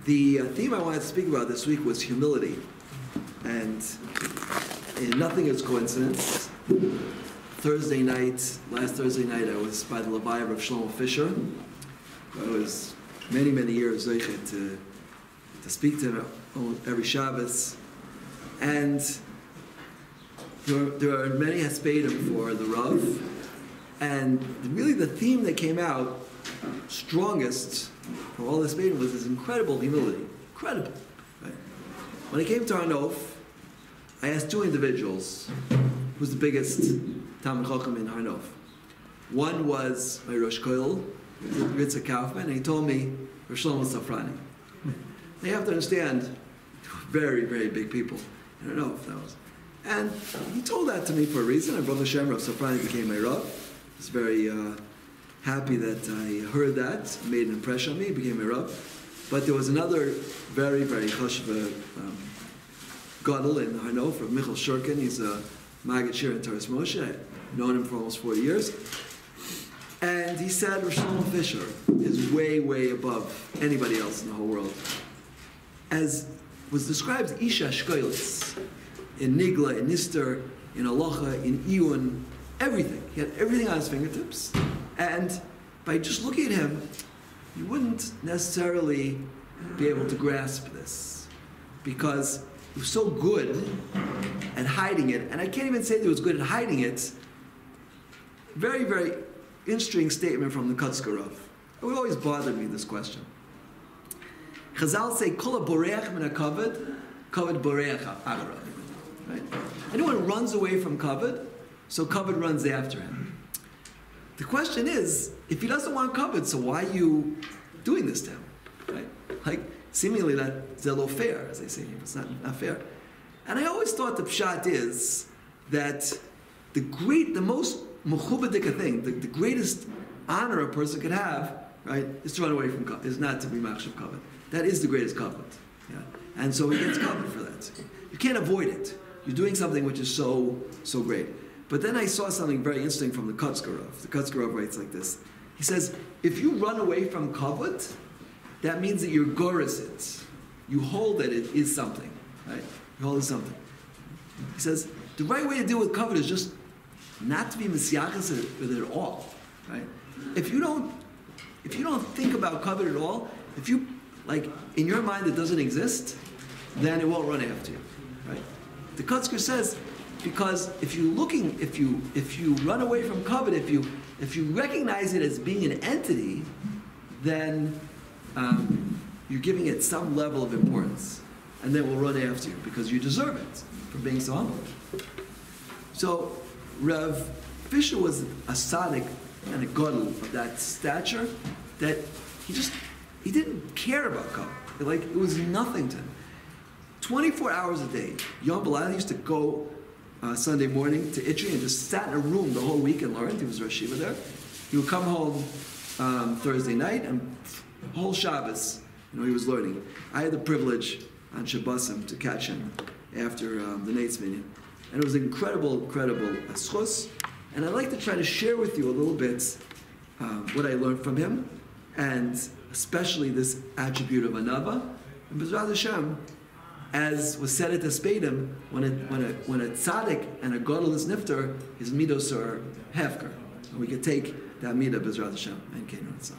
The theme I wanted to speak about this week was humility. And nothing is coincidence. Last Thursday night, I was by the Leviah of Shlomo Fisher. I was many years to speak to him every Shabbos. And there are many haspedim for the Rav. And really the theme that came out strongest for all this haspedim was this incredible humility. Incredible. Right? When it came to Hanof, I asked two individuals who's the biggest Talmid Chacham in Hanof. One was my Rosh Koil, Ritza Kaufman, and he told me Rosh Shlomo Safrani. They have to understand, very big people. I don't know if that was. And he told that to me for a reason. And Baruch Hashem, Rav Safrani became my Rav. I was very happy that I heard that. It made an impression on me, became my Rav. But there was another very chashuv gadol in Hanof, Rav Michal Shurkin. He's a Maggid Shir in Taras Moshe. I've known him for almost 40 years. And he said Rosh Shlomo Fisher is way above anybody else in the whole world. As was described Isha Shkoilis, in Nigla, in Nister, in Alocha, in Iyun, everything. He had everything on his fingertips. And by just looking at him, you wouldn't necessarily be able to grasp this. Because he was so good at hiding it, and I can't even say that he was good at hiding it. Very interesting statement from the Kutzker. It would always bother me, this question. Chazal say, Kol boreach min hakavod, kavod boreach acharav. Right? Anyone runs away from kavod, so kavod runs after him. The question is, if he doesn't want kavod, so why are you doing this to him? Right? Like, seemingly that's a little fair, as they say. It's not fair. And I always thought the pshat is that the most mechubadika thing, the greatest honor a person could have, right, is to run away from kavod, is not to be machshav kavod. That is the greatest kavod. Yeah? And so he gets kavod for that. You can't avoid it. You're doing something which is so great. But then I saw something very interesting from the Kutzker. The Kutzker writes like this. He says, if you run away from kavod, that means that you're goris it. You hold that it is something. Right? You hold it something. He says, the right way to deal with kavod is just not to be misyachas with it at all. Right? If you don't think about kavod at all, if you, like, in your mind it doesn't exist, then it won't run after you. Right? The Kutzker says, because if you run away from kavod, if you recognize it as being an entity, then you're giving it some level of importance, and then it will run after you because you deserve it for being so humble. So Rav Fisher was a tzaddik and a gadol of that stature that he didn't care about kavod. Like, it was nothing to him. 24 hours a day. Yom Balad used to go Sunday morning to Itri and just sat in a room the whole week and learned. He was Rosh Yeshiva there. He would come home Thursday night, and whole Shabbos, he was learning. I had the privilege on Shabbosim to catch him after the Nates meeting. And it was incredible schus. And I'd like to try to share with you a little bit what I learned from him, and especially this attribute of anava. And B'ezras Hashem, as was said at the Spedim, when a tzaddik and a gadol is nifter, his midos are hefker. And we could take that midah B'ezras Hashem and Keinu Tzaddik.